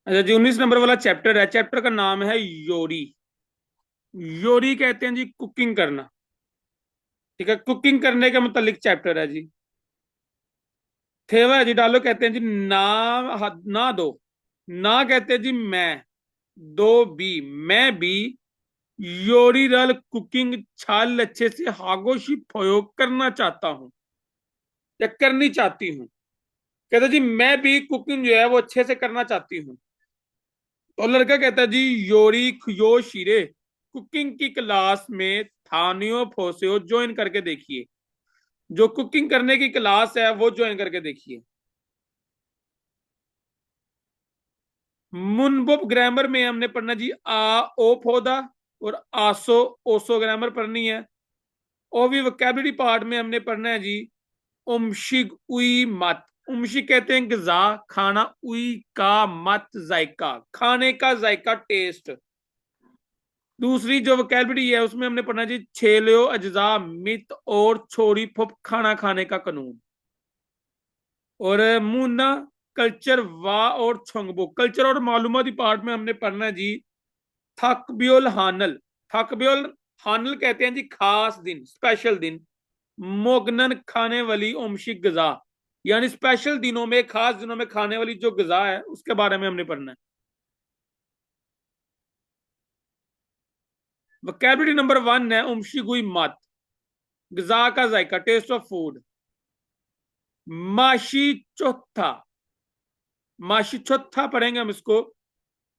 अच्छा जी, 19 नंबर वाला चैप्टर है। चैप्टर का नाम है योरी। योरी कहते हैं जी कुकिंग करना। ठीक है, कुकिंग करने के मुतालिक चैप्टर है जी। थेवा है जी, डालो कहते हैं जी ना। ना दो। ना कहते हैं जी मैं। दो बी। मैं भी योरीरल कुकिंग छाल अच्छे से हागोशी प्रयोग करना चाहता हूँ या करनी चाहती हूँ। कहते जी मैं भी कुकिंग जो है वो अच्छे से करना चाहती हूँ। तो लड़का कहता है जी योरी खयो शीरे कुकिंग की क्लास में थानियो फोसियो ज्वाइन करके देखिए। जो कुकिंग करने की क्लास है वो ज्वाइन करके देखिए। मुनबुब ग्रामर में हमने पढ़ना जी आ ओ पौधा और आसो ओसो ग्रामर पढ़नी है। ओवी वोकैबुलरी पार्ट में हमने पढ़ना है जी उमशिक उई मत। उमशिक कहते हैं गजा खाना, उई का मत जायका, खाने का जायका टेस्ट। दूसरी जो वोकैबुलरी है उसमें हमने पढ़ना जी छेलो अज्जा मित और छोरी फुप खाना खाने का कानून। और मुन्ना कल्चर वा और छोंगबो कल्चर और मालूमाती पार्ट में हमने पढ़ना जी थकब्योल हानल। थकब्योल हानल कहते हैं जी खास दिन, स्पेशल दिन। मोगनन खाने वाली ओमशिक गजा, यानी स्पेशल दिनों में, खास दिनों में खाने वाली जो गजा है उसके बारे में हमने पढ़ना है। वोकैबुलरी नंबर 1 है उमशिगुई मत, गजा का जायका, टेस्ट ऑफ फूड। माशी चौथा। माशी चौथा पढ़ेंगे हम इसको।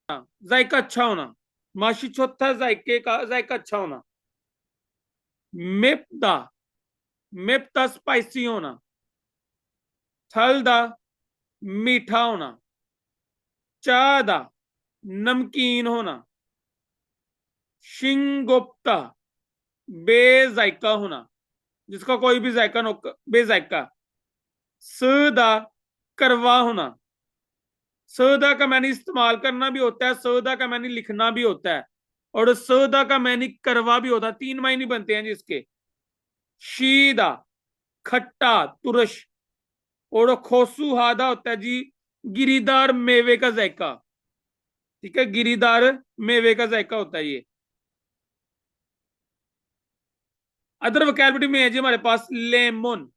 जायका अच्छा होना। माशी चौथा जायके का जायका अच्छा होना। मेपदा। मेपता स्पाइसी होना। थलदा मीठा होना। चादा नमकीन होना। शिंगोप्ता बेजायका होना, जिसका कोई भी जायका न, बेजायका। सदा करवा होना। सदा का मैंने इस्तेमाल करना भी होता है, सदा का मैंने लिखना भी होता है, और सदा का मैंने करवा भी होता है। तीन मायने बनते हैं जिसके। शीदा खट्टा तुरश। और खोसुहादा होता है जी गिरीदार मेवे का जायका। ठीक है, गिरीदार मेवे का जायका होता है ये। अदर वोकैबुलरी में है जी हमारे पास लेमन।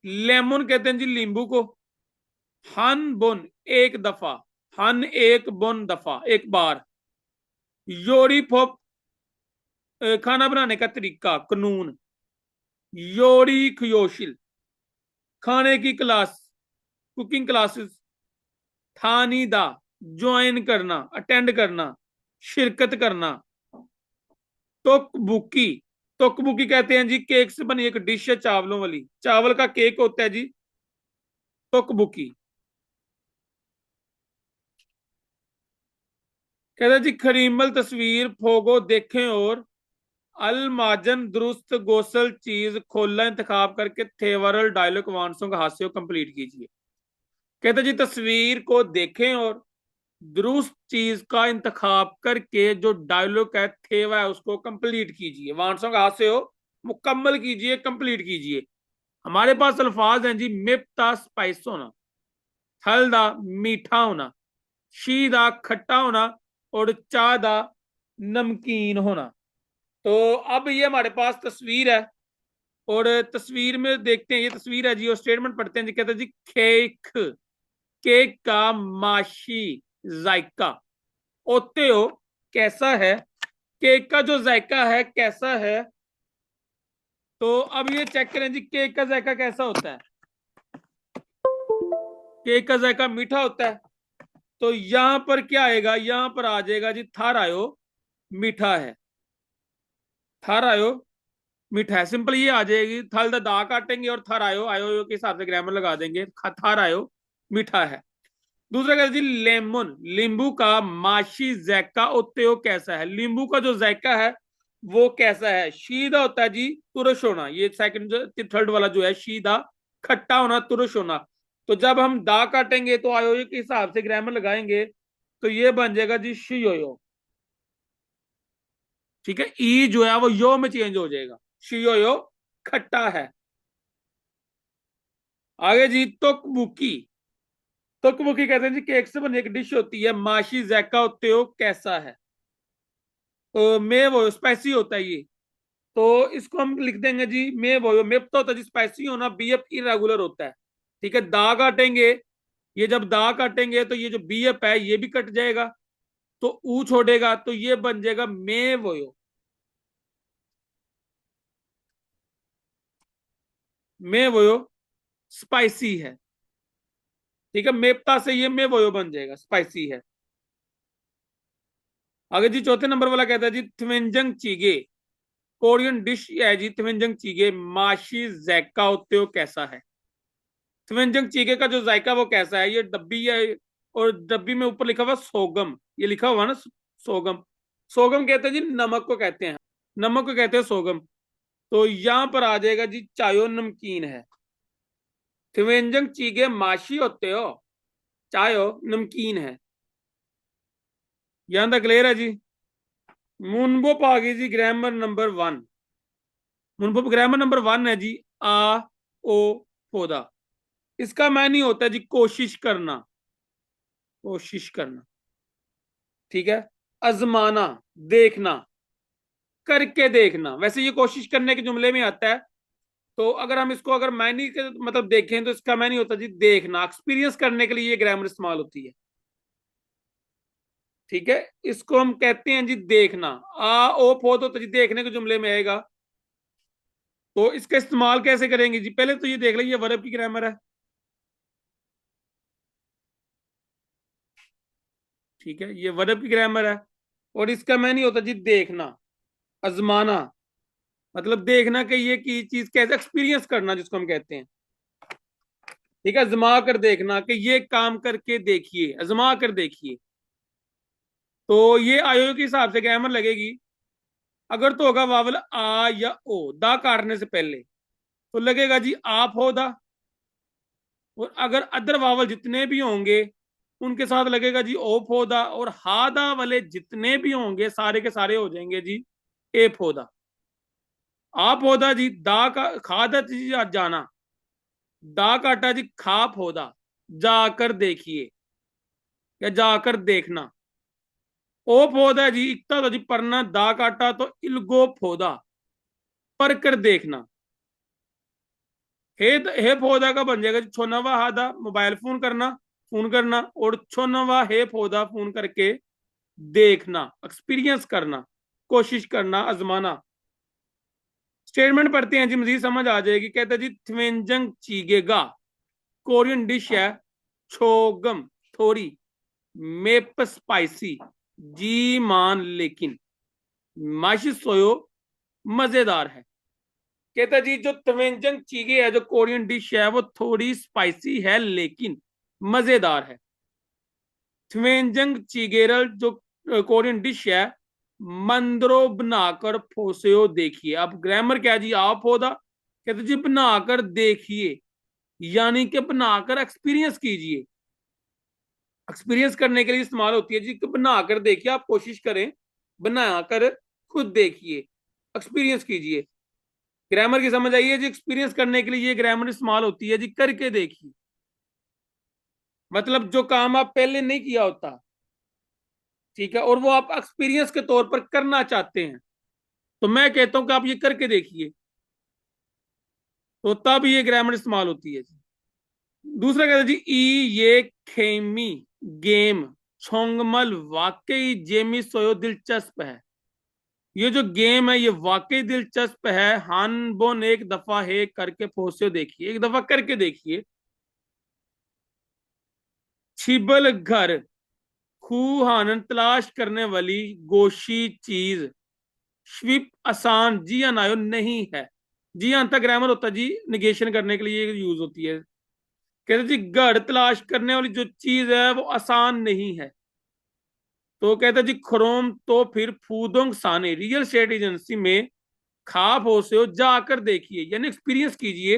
लेमन कहते हैं जी नींबू को। हन बुन एक दफा। हन एक बुन दफा, एक बार। योरी फोप खाना बनाने का तरीका, कानून। योरी खयोशिल खाने की क्लास, कुकिंग क्लासेस। थानीदा ज्वाइन करना, अटेंड करना, शिरकत करना। तोकबुकी। तोकबुकी कहते हैं जी केक से बनी एक डिश है चावलों वाली, चावल का केक होता है जी तोकबुकी। कहते हैं जी खरीमल तस्वीर फोगो देखें और अलमाजन दुरुस्त गोसल चीज खोला इंतखाब करके थेवरल डायलॉग वांसों का हास्य कंप्लीट कीजिए। कहते जी तस्वीर को देखें और दुरुस्त चीज का इंतखाब करके जो डायलॉग है थेवा है उसको कंप्लीट कीजिए, वांसों का हास्य हो मुकम्मल कीजिए, कंप्लीट कीजिए। हमारे पास अल्फाज हैं जी मिप्ता स्पाइस होना, हल्दा मीठा होना, शीदा खट्टा होना, और चादा नमकीन होना। तो अब ये हमारे पास तस्वीर है, और तस्वीर में देखते हैं, ये तस्वीर है जी और स्टेटमेंट पढ़ते हैं जी। कहते हैं जी केक, केक का माशी जायका। ओते हो कैसा है, केक का जो जायका है कैसा है। तो अब ये चेक करें जी केक का जायका कैसा होता है। केक का जायका मीठा होता है। तो यहां पर क्या आएगा, यहां पर आ जाएगा जी थारायो मीठा है। थारायो मीठा है, सिंपल ये आ जाएगी। थल दा काटेंगे और थरायो आयो के हिसाब से ग्रामर लगा देंगे। थारायो मीठा है। दूसरा कहते जी लेमन, नींबू का माशी जैका उत्तेयो कैसा है, नींबू का जो जायका है वो कैसा है। शीदा होता है जी तुरश होना, ये सेकंड थर्ड वाला जो है शीदा खट्टा होना, तुरश होना। तो जब हम दा काटेंगे तो आयो के हिसाब से ग्रामर लगाएंगे, तो ये बन जाएगा जी शियोयो। ठीक है, ई जो है वो यो में चेंज हो जाएगा, शियोयो खट्टा है। आगे जी तोकबुकी। तुकमुखी कहते हैं जी केक से बनी एक डिश होती है, माशी जैका होते हो कैसा है। तो मे वो स्पाइसी होता है ये। तो इसको हम लिख देंगे जी मे वो मेप तो होता है जी स्पाइसी होना, बीएफ इरेगुलर होता है। ठीक है, दा काटेंगे, ये जब दा काटेंगे तो ये जो बीएफ है ये भी कट जाएगा, तो ऊ छोड़ेगा, तो ये बन जाएगा मे वोयो। मे वोयो स्पाइसी है। ठीक है, मेपता से ये मे वोयो बन जाएगा, स्पाइसी है। आगे जी चौथे नंबर वाला कहता है जी थ्वेंजंग चीगे, कोरियन डिश है जी थ्वेंजंग चीगे, माशी जैका होते हो कैसा है। थ्वेंजंग चीगे का जो जायका वो कैसा है, ये डब्बी है, और डब्बी में ऊपर लिखा हुआ सोगम, ये लिखा हुआ ना सोगम। सोगम कहते हैं जी नमक को कहते हैं, नमक को कहते हैं सोगम। तो यहां पर आ जाएगा जी चायो नमकीन है। थ्वेंजंग चीगे माशी होते हो, चायो नमकीन है। यहां तक क्लियर है जी। मुनबो पागी जी ग्रामर नंबर 1। मुनबो ग्रामर नंबर 1 है जी आ ओ पौधा। इसका मायने होता है जी कोशिश करना, कोशिश करना। ठीक है, आजमाना, देखना, करके देखना, वैसे ये कोशिश करने के जुमले में आता है। तो अगर हम इसको अगर मायने के मतलब देखें तो इसका मायने होता है जी देखना, एक्सपीरियंस करने के लिए ये ग्रामर इस्तेमाल होती है। ठीक है, इसको हम कहते हैं जी देखना। आ ओ पो तो जी देखने के जुमले में आएगा। तो इसका इस्तेमाल कैसे करेंगे जी, पहले तो ये देख लीजिए वर्ब की ग्रामर है। ठीक है, ये वर्ब की ग्रामर है, और इसका मायने होता है जी देखना, आजमाना, मतलब देखना कि ये की चीज कैसे, एक्सपीरियंस करना जिसको हम कहते हैं। ठीक है, आजमा कर देखना कि ये काम करके देखिए, आजमा कर देखिए। तो ये आयो के हिसाब से ग्रामर लगेगी। अगर तो होगा वावल आ या ओ, दा काटने से पहले, तो लगेगा जी आप हो दा। और अगर अदर वावल जितने भी होंगे उनके साथ लगेगा जी ओ फोदा, और हादा वाले जितने भी होंगे सारे के सारे हो जाएंगे जी ए फोदा। आप होदा जी दा का खादा जी जाना, दा काटा जी खा फोदा, जाकर देखिए या जाकर देखना। ओ फोदा जी इकता तो जी पढ़ना, दा काटा तो इलगो फोदा, पढ़ कर देखना। हे फोदा का बन जाएगा छोनवा हादा, मोबाइल फोन करना, फोन करना, और छोनवा हे फोदा फोन करके देखना, एक्सपीरियंस करना, कोशिश करना, आजमाना। स्टेटमेंट पढ़ते हैं जी, मजीद समझ आ जाएगी। कहते हैं जी थ्वेंजंग चीगेगा, कोरियन डिश है, छोगम थोड़ी, मेप स्पाइसी, जी मान लेकिन, माशी सोयो मजेदार है। कहता है जी जो थ्वेंजंग चीगे है, जो कोरियन डिश है, वो थोड़ी स्पाइसी है लेकिन मजेदार है। थ्वेंजंग चीगेरल जो कोरियन डिश है, मंदरो बनाकर फोसेओ देखिए। अब ग्रामर क्या जी आप होदा, कहते जी बनाकर देखिए, यानी कि बनाकर एक्सपीरियंस कीजिए। एक्सपीरियंस करने के लिए इस्तेमाल होती है जी कि बनाकर देखिए, आप कोशिश करें, बनाकर खुद देखिए, एक्सपीरियंस कीजिए। ग्रामर की समझ आई है जी, एक्सपीरियंस करने के लिए ये ग्रामर इस्तेमाल होती है जी करके देखिए, मतलब जो काम आप पहले नहीं किया होता, ठीक है, और वो आप एक्सपीरियंस के तौर पर करना चाहते हैं, तो मैं कहता हूं कि आप ये करके देखिए, तो तब ये ग्रामर इस्तेमाल होती है। दूसरा कहता है जी ई ये खेमी गेम छोंगमल वाकई जेमी सोयो दिलचस्प है। ये जो गेम है ये वाकई दिलचस्प है, हानबोन एक दफा है करके फोसियो देखिए, एक दफा करके देखिए। छिबल घर खूहानन तलाश करने वाली गोशी चीज, स्विप आसान, जी हाँ नायो नहीं है। जी हाँ तक ग्रामर होता है जी निगेशन करने के लिए यूज होती है। कहते जी गढ़ तलाश करने वाली जो चीज है वो आसान नहीं है। तो कहते जी खरोम तो फिर फूदोंग साने रियल स्टेट एजेंसी में खाप हो से हो जाकर देखिए, यानी एक्सपीरियंस कीजिए,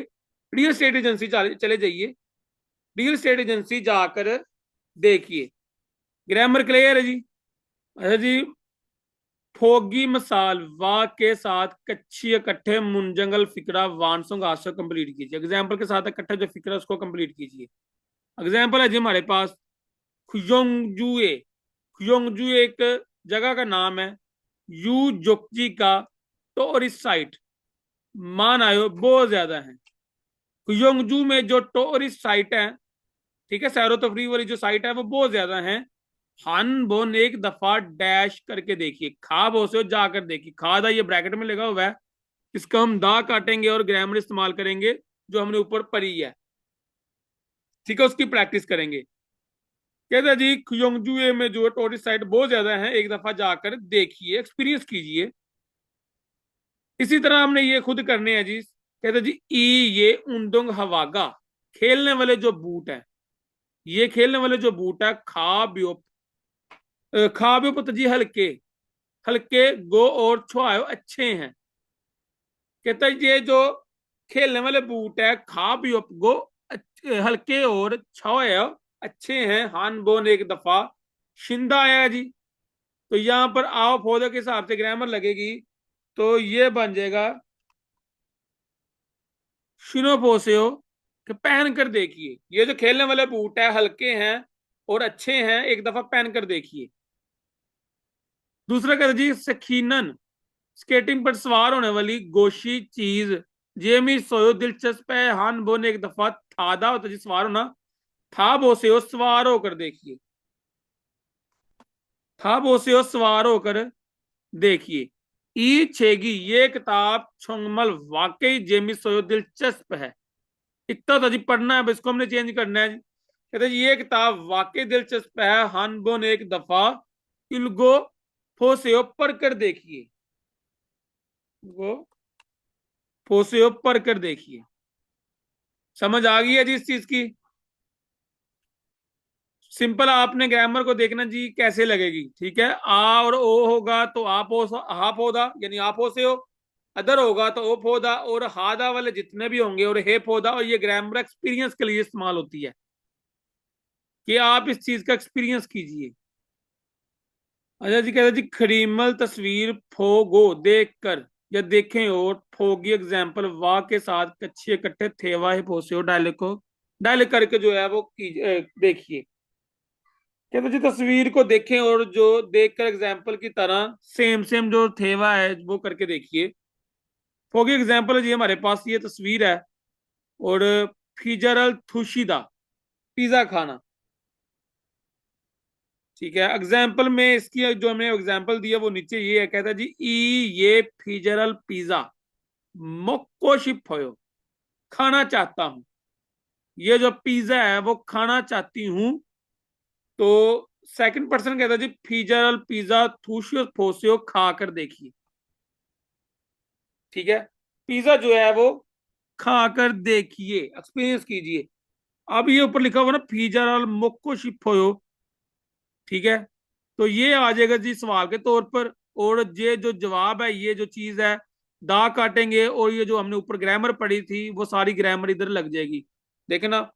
रियल स्टेट एजेंसी चले जाइए, रियल स्टेट एजेंसी जाकर देखिए। ग्रामर क्लियर है जी। अच्छा जी, फोगी मिसाल वाह के साथ कच्ची इकट्ठे मुंजंगल फिक्रा वानसोंग हास्य कंप्लीट कीजिए। एग्जाम्पल के साथ इकट्ठे जो फिक्रा उसको कंप्लीट कीजिए। एग्जाम्पल है जी हमारे पास खुयोंगजुए। खुयोंगजुए एक जगह का नाम है। यू जोकजी का टूरिस्ट साइट मान आयो बहुत ज्यादा है। खुयोंगजू में जो टूरिस्ट साइट है, ठीक है, सैरो तफरी वाली जो साइट है वो बहुत ज्यादा है। हन बोन एक दफा डैश करके देखिए, खा बो से जाकर देखिए, खादा ये ब्रैकेट में लगा हुआ है, इसका हम दा काटेंगे और ग्रामर इस्तेमाल करेंगे जो हमने ऊपर पढ़ी है, ठीक है, उसकी प्रैक्टिस करेंगे। कहते हैं जी खुयोंगजुए में जो टूरिस्ट साइट बहुत ज्यादा है, एक दफा जाकर देखिए, एक्सपीरियंस कीजिए। इसी तरह हमने ये खुद करने हैं जी। कहते हैं जी ई ये उंदुंग हवागा, खेलने वाले जो बूट है, ये खेलने वाले जो बूट है, खा ब्यो पुत जी हल्के, हल्के गो और छुआयो अच्छे हैं। कहता है ये जो खेलने वाले बूट है, खा ब्यो गो हल्के और छुआयो अच्छे हैं। हान बोन एक दफा शिंदा आया जी। तो यहां पर आओ पौधे के हिसाब से ग्रामर लगेगी, तो ये बन जाएगा शिनोपोसेओ, कि पहन कर देखिए। ये जो खेलने वाले बूट है हल्के हैं और अच्छे हैं, एक दफा पहन कर देखिए। दूसरा कहता जी सखीनन, स्केटिंग पर सवार होने वाली गोशी चीज। जेमी सोयो दिलचस्प है। हान बोने एक दफा थादा होता जी सवार होना, था बोसे हो सवार होकर देखिए, था बोसे हो सवार होकर देखिए। ई छेगी ये किताब छुंगमल वाकई जेमी सोयो दिलचस्प है। इतना तो जी पढ़ना है, इसको हमने चेंज करना है जी। कहते जी ये किताब वाकई दिलचस्प है। हानबो ने एक दफा इल्गो फोसेओ पढ़ कर देखिए, वो फोसेओ पढ़ कर देखिए। समझ आ गई है जी इस चीज की? सिंपल आपने ग्रामर को देखना जी कैसे लगेगी, ठीक है। आ और ओ होगा तो आप हा पौधा यानी आप हो से हो, अदर होगा तो ओ पौधा, और हादा वाले जितने भी होंगे और हे पौधा। और ये ग्रामर एक्सपीरियंस के लिए इस्तेमाल होती है कि आप इस चीज का एक्सपीरियंस कीजिए। अच्छा जी, कहते जी खरीमल तस्वीर फोगो देख कर या देखें, और फोगी एग्जाम्पल वाह के साथ कच्चे इकट्ठे थे वाहे पोसे हो डायलॉग को डायलॉग करके जो है वो देखिए। कहते जी तस्वीर को देखें और जो देखकर एग्जाम्पल की तरह सेम सेम जो थेवा है वो करके देखिए। फोगी एग्जाम्पल है जी हमारे पास ये तस्वीर है, और फिजरल थुशीदा पिज्जा खाना, ठीक है। एग्जाम्पल में इसकी जो हमने एग्जाम्पल दिया वो नीचे ये है। कहता है जी ई ये फिजरल पिज्जा मोको शिप होयो, खाना चाहता हूं। ये जो पिज्जा है वो खाना चाहती हूं। तो सेकंड पर्सन कहता है जी फिजरल पिज्जा थूशियो फोसियो खा कर देखिए, ठीक है। पिज्जा जो है वो खा कर देखिए, एक्सपीरियंस कीजिए। अब ये ऊपर लिखा हुआ ना फिजरल मोको शिप होयो, ठीक है। तो ये आ जाएगा जी सवाल के तौर पर, और ये जो जवाब है, ये जो चीज है, दा काटेंगे और ये जो हमने ऊपर ग्रामर पढ़ी थी वो सारी ग्रामर इधर लग जाएगी। देखना,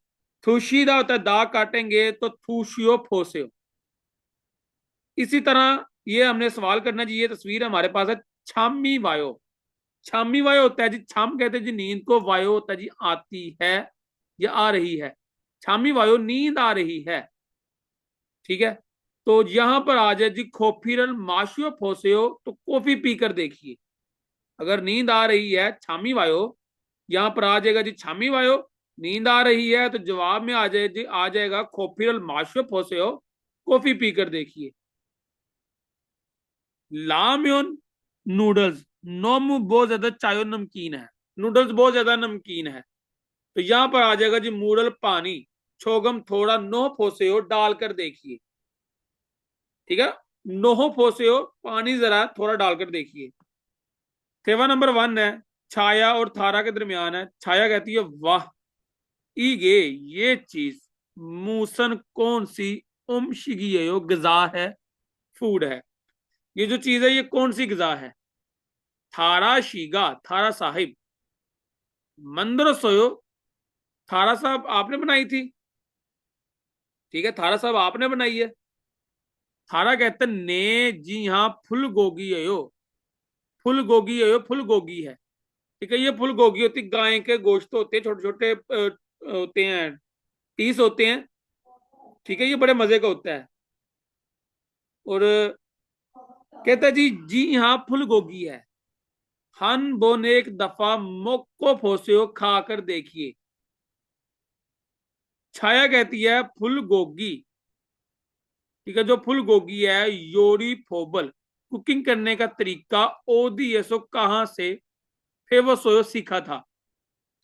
थुशीदा होता है, दा काटेंगे तो थूशियो फोसियो। इसी तरह ये हमने सवाल करना जी। ये तस्वीर हमारे पास है छामी वायो। छामी वायो होता है जी, छाम कहते हैं जी नींद को, वायो होता है जी आती है या आ रही है। छामी वायो नींद आ रही है, ठीक है। तो यहां पर आ जाए जी खोफिरल माशियो फोसेयो, तो कॉफी पीकर देखिए। अगर नींद आ रही है छामी वायो, यहां पर आ जाएगा जी छामी वायो। नींद आ रही है तो जवाब में आ जाए जी, आ जाएगा खोफिरल माशियो फोसेयो, कॉफी पीकर देखिए। लाम्योन नूडल्स, नोम बहुत ज्यादा चायो नमकीन है, नूडल्स बहुत ज्यादा नमकीन है। तो यहां पर आ जाएगा जी मूडल पानी, छोगम थोड़ा नो फोसेयो डालकर देखिए, ठीक है। नोहो फोसेओ पानी जरा थोड़ा डालकर देखिए। सेवा नंबर वन है, छाया और थारा के दरमियान है। छाया कहती है वाह ईगे ये चीज मूसन कौन सी उमशिगी गजा है, फूड है। ये जो चीज है ये कौन सी गजा है? थारा शीगा थारा साहिब, मंदर सोयो थारा साहब आपने बनाई थी, ठीक है, थारा साहब आपने बनाई है। थारा कहते ने जी हाँ फुल गोगी है, फुल गोगी है, फुल गोगी है, ठीक है। ये फुल गोगी होती, गाय के गोश्त होते हैं, छोटे छोटे होते हैं, पीस होते हैं, ठीक है, ये बड़े मजे का होता है। और कहता है जी, जी हाँ फुल गोगी है, हन बोन एक दफा मोको फोसियो खाकर देखिए। छाया कहती है फुल गोगी, ठीक है, जो फुल गोगी है योरी फोबल कुकिंग करने का तरीका ओदी सो कहां से फेवस सोयो सीखा था।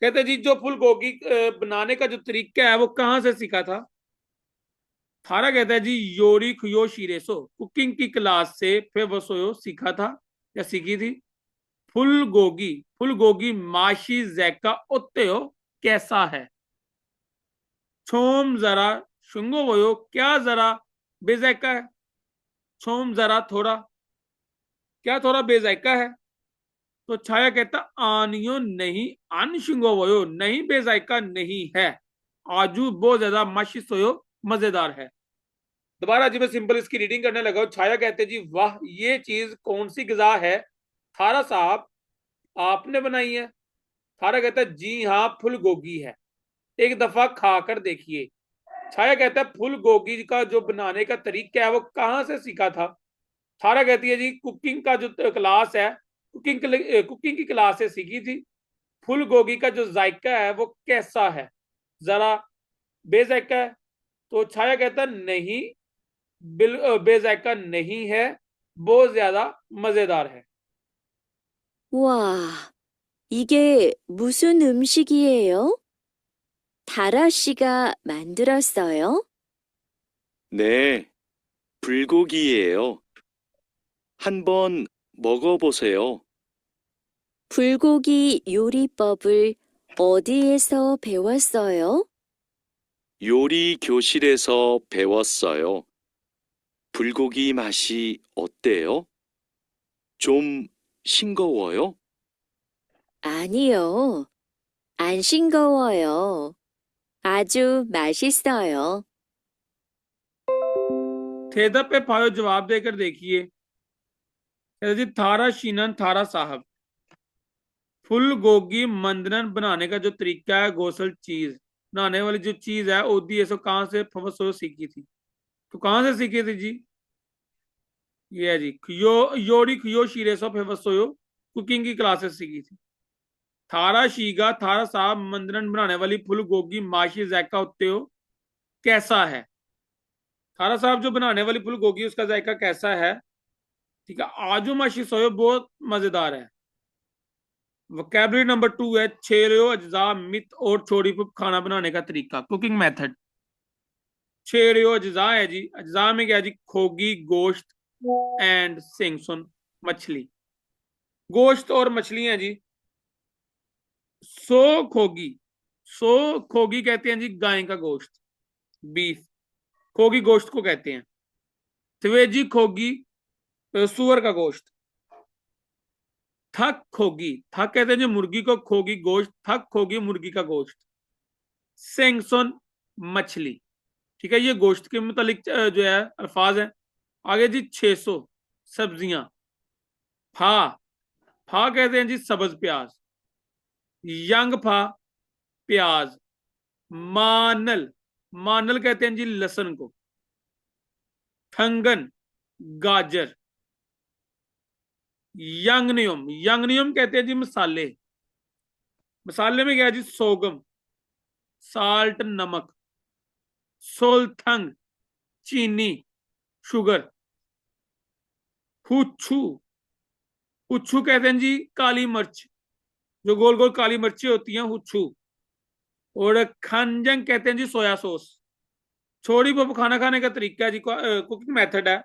कहते जी जो फुल गोगी बनाने का जो तरीका है वो कहां से सीखा था। थारा कहता है जी योरी खुयो शीरेसो कुकिंग की क्लास से फेवसोयो सीखा था या सीखी थी। फुल गोगी माशी जैका ओत्ते हो कैसा है। छोम जरा शुंगो वयो क्या जरा बेजायका है। छोम जरा थोड़ा, क्या थोड़ा बेजायका है। तो छाया कहता आनियो नहीं, अन शुंगो वयो नहीं बेजायका नहीं है, आजू बहुत ज्यादा माशी सोयो मजेदार है। दोबारा जी मैं सिंपल इसकी रीडिंग करने लगा। छाया कहते जी वाह ये चीज कौन सी गजा है थारा साहब, आपने बनाई है। थारा कहता है जी हाँ फुल गोगी है, एक दफा खाकर देखिए। छाया कहता है फुल गोगी का जो बनाने का तरीका है वो कहाँ से सीखा था। थारा कहती है जी कुकिंग का जो क्लास है, कुकिंग की क्लास से सीखी थी। फुल गोगी का जो जायका है वो कैसा है, जरा बेजायका है। तो छाया कहता नहीं, बेजायका नहीं है, बहुत ज्यादा मजेदार है। 와, 이게 무슨 음식이에요? 다라 씨가 만들었어요? 네, 불고기예요. 한번 먹어보세요. 불고기 요리법을 어디에서 배웠어요? 요리 교실에서 배웠어요. 불고기 맛이 어때요? 좀 싱거워요? 아니요, 안 싱거워요. 아주 맛있어요. थेदा पे फायो जवाब देकर देखिए। जी थारा शीनन थारा साहब, फुल गोगी मंदनन बनाने का जो तरीका है गोसल चीज बनाने वाली जो चीज है ओदी ऐसो कहां से फवसो सीखी थी। तो कहां से सीखी थी जी, ये है जी खियो योरी खियो शीरेसो फेवसोयो कुकिंग की क्लासेस सीखी थी। थारा शीगा थारा साहब मंदनन बनाने वाली फुल गोगी माशी जैका होते हो कैसा है। थारा साहब जो बनाने वाली फुल गोगी उसका जायका कैसा है, ठीक है, आजू माशी सोयो बहुत मजेदार है। वोकैबुलरी नंबर 2 है छेरियो अज्जा मित और छोड़ी पुप खाना बनाने का तरीका कुकिंग मेथड। छेरियो अज्जा है जी, अज्जा में क्या है जी खोगी गोश्त एंड सिंगसुन मछली। गोश्त और मछलियां जी। सो खोगी, सो खोगी कहते हैं जी गाय का गोश्त, बीफ। खोगी गोश्त को कहते हैं। त्वेजी खोगी सुअर का गोश्त। थक खोगी, थक कहते हैं जी मुर्गी को, खोगी गोश्त, थक खोगी मुर्गी का गोश्त। सेंगसोन मछली, ठीक है, ये गोश्त के मुतालिक जो है अल्फाज है। आगे जी 600 सब्जियां। फा, फा कहते हैं जी सब्ज प्याज। यंग फा प्याज। मानल, मानल कहते हैं जी लहसुन को। थंगन गाजर। यंगनियम, यंगनियम कहते हैं जी मसाले। मसाले में क्या है जी सोगम साल्ट नमक। सोलथंग चीनी शुगर। हुच्छू, हुच्छू कहते हैं जी काली मिर्च, जो गोल गोल काली मिर्ची होती हैं हुच्छू। और खंजंग कहते हैं जी सोया सॉस। छोड़ी वो खाना खाने का तरीका है जी, कुकिंग मेथड है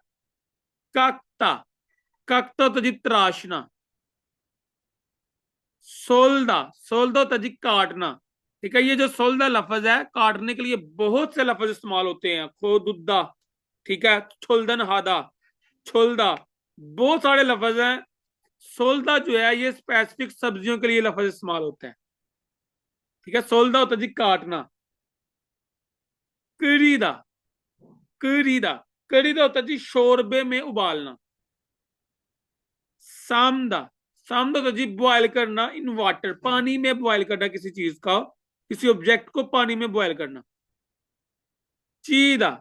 काकता, काकता तो जी तराशना। सोलदा, सोलदा होता जी काटना, ठीक है। ये जो सोलदा लफज है काटने के लिए बहुत से लफज इस्तेमाल होते हैं, खोदुद्दा, ठीक है, छुलदन हादा, छुलदा, बहुत सारे लफज हैं। सोलदा जो है ये स्पेसिफिक सब्जियों के लिए लफज इस्तेमाल होता है, ठीक है। सोलदा होता जी काटना। करीदा, करीदा, करीदा होता जी शोरबे में उबालना। सामदा, सामदा होता जी बॉयल करना इन वाटर, पानी में बॉयल करना किसी चीज का, किसी ऑब्जेक्ट को पानी में बॉयल करना। चीदा,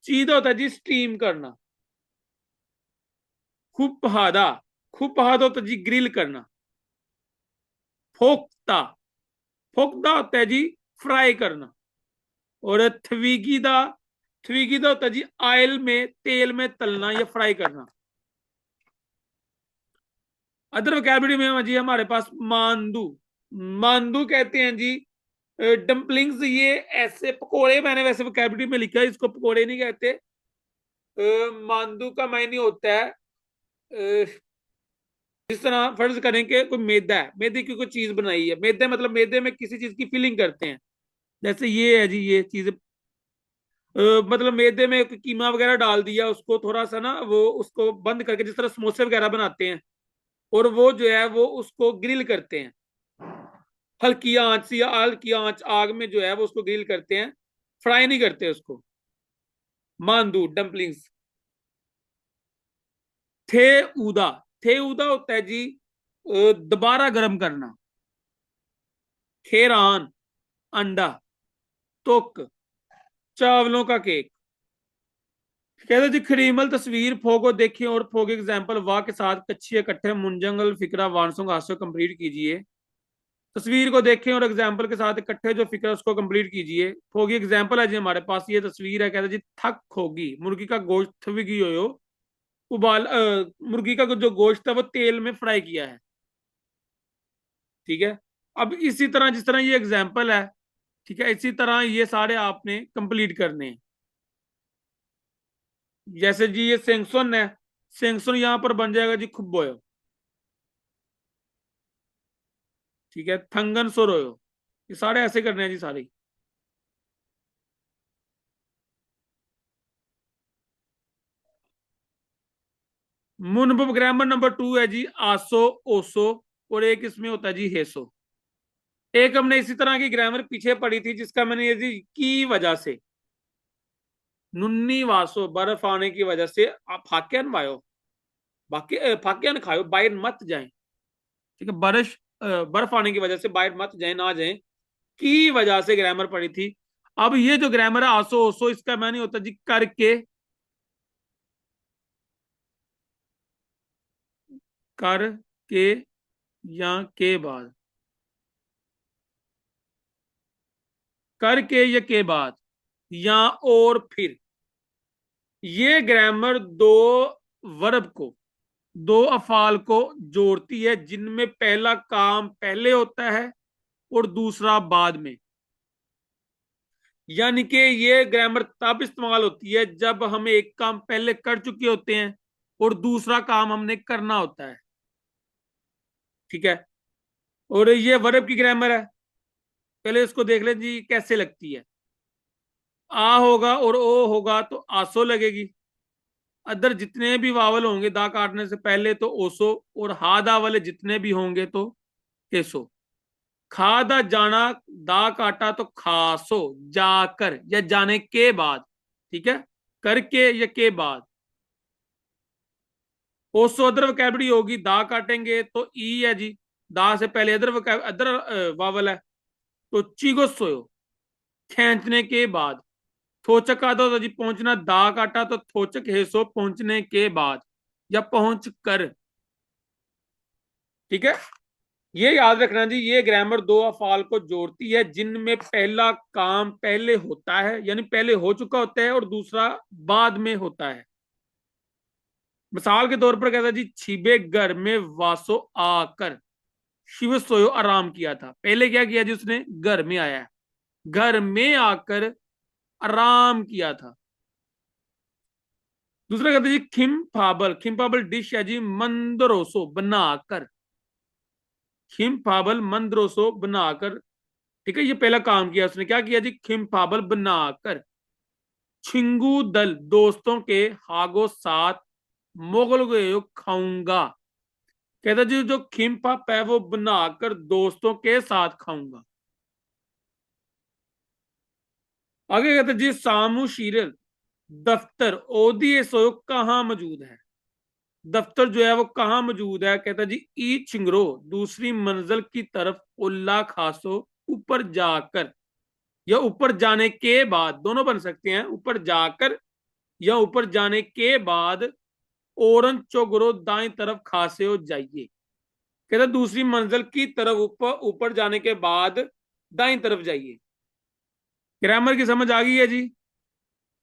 चीदा होता है जी स्टीम करना। खुपहादा, खुपहादा होता है जी ग्रिल करना। फोकता, फोकदा होता है जी फ्राई करना। और थवीगीदा, थवीगीदा होता है जी ऑयल में, तेल में तलना या फ्राई करना। अदर वोकैबुलरी में जी हमारे पास मांदू, मांदू कहते हैं जी डम्पलिंग्स, ये ऐसे पकोड़े, मैंने वैसे वोकैबुलरी में लिखा है, इसको पकोड़े नहीं कहते। मांदू का मायने होता है जिस तरह फर्ज करें कि कोई मैदा है, मैदे की कोई चीज बनाई है, मैदा मतलब मैदे में किसी चीज की फिलिंग करते हैं, जैसे ये है जी ये चीज, मतलब मैदे में कीमा वगैरह डाल दिया, उसको थोड़ा सा ना वो उसको बंद करके, जिस तरह समोसे वगैरह बनाते हैं, और वो जो है वो उसको ग्रिल करते हैं, हल्की आंच या हल्की आंच आग में जो है वो उसको ग्रिल करते हैं, फ्राई नहीं करते उसको। मांदू डम्पलिंग्स। थे उदा, थे उदा होता है जी दोबारा गर्म करना। खेरान, अंडा। तुक, चावलों का केक। कहते जी खरीमल तस्वीर फोगो देखें और फोग एग्जाम्पल वाह के साथ कच्ची इकट्ठे मुंजंगल फिक्रा वानसों का हास्य कंप्लीट कीजिए। तस्वीर को देखें और एग्जाम्पल के साथ इकट्ठे जो फिक्र उसको कंप्लीट कीजिए। फोगी एग्जाम्पल है जी हमारे पास, ये तस्वीर है, कहते जी थक होगी, मुर्गी का गोश्त थविगी हो, उबाल मुर्गी का जो गोश्त है वो तेल में फ्राई किया है। ठीक है, अब इसी तरह जिस तरह ये एग्जाम्पल है, ठीक है, इसी तरह ये सारे आपने कंप्लीट करने हैं। जैसे जी ये सेंगसन है, सेंगसन यहां पर बन जाएगा जी खुब्बोयो। ठीक है, थंगन सोरोयो, ये सारे ऐसे करने हैं जी सारे। मुनबब ग्रामर नंबर 2 है जी आसो, ओसो, और एक इसमें होता है जी हेसो। एक हमने इसी तरह की ग्रामर पीछे पढ़ी थी जिसका मैंने ये जी की वजह से, नुन्नी वासो, बर्फ आने की वजह से आप फाक्यान वायो, बाकी फाक्यान खायो, बाहर मत जाए। ठीक है, बर्फ आने की वजह से बाहर मत जाए, ना जाए, की वजह से ग्रामर पढ़ी थी। अब ये जो ग्रामर है आसो ओसो, इसका मैंने होता जी करके, कर के या के बाद, करके या के बाद, या और फिर। ये ग्रामर दो वर्ब को, दो अफाल को जोड़ती है जिनमें पहला काम पहले होता है और दूसरा बाद में। यानी कि ये ग्रामर तब इस्तेमाल होती है जब हम एक काम पहले कर चुके होते हैं और दूसरा काम हमने करना होता है। ठीक है, और ये वर्ब की ग्रामर है, पहले इसको देख लें जी कैसे लगती है। आ होगा और ओ होगा तो आसो लगेगी। अदर जितने भी वावल होंगे दा काटने से पहले तो ओसो, और हा दा वाले जितने भी होंगे तो केसो। खा दा जाना, दा काटा तो खासो, जाकर या जाने के बाद। ठीक है, करके या के बाद। ओसो अदर वोकैबुलरी होगी, दा काटेंगे तो ई है जी, दा से पहले अदर वावल है तो चीगो सोयो, खींचने के बाद। थोचक आता था जी पहुंचना, दा काटा तो थोचक हेसो, पहुंचने के बाद या पहुंच कर। ठीक है, ये याद रखना जी, ये ग्रामर दो अफाल को जोड़ती है जिनमें पहला काम पहले होता है, यानी पहले हो चुका होता है, और दूसरा बाद में होता है। मिसाल के तौर पर कहता है जी छिबे घर में वासो आकर, शिव सोयो आराम किया था। पहले क्या किया जी उसने, घर में आया, घर में आकर आराम किया था। दूसरा कहते हैं जी खिम फाबल डिश है जी मंदरोसो बनाकर, खिम फाबल मंदरोसो बनाकर। ठीक है, ये पहला काम किया उसने, क्या किया जी, खिम फाबल बनाकर। छिंगू दल दोस्तों के हागो साथ, मोगल गयो खाऊंगा। कहता जी जो खिम पाप है वो बनाकर दोस्तों के साथ खाऊंगा। आगे कहते जी सामू शीरल, दफ्तर ओदिए सो कहाँ मौजूद है, दफ्तर जो है वो कहाँ मौजूद है। कहता जी ई चिंगरो, दूसरी मंजिल की तरफ उल्ला खासो, ऊपर जाकर, या ऊपर जाने के बाद, दोनों बन सकते हैं, ऊपर जाकर या ऊपर जाने के बाद। ओरन चोगरो दाएं तरफ खासे हो जाइए। कहता दूसरी मंजिल की तरफ ऊपर ऊपर जाने के बाद दाएं तरफ जाइए। ग्रामर की समझ आ गई है जी।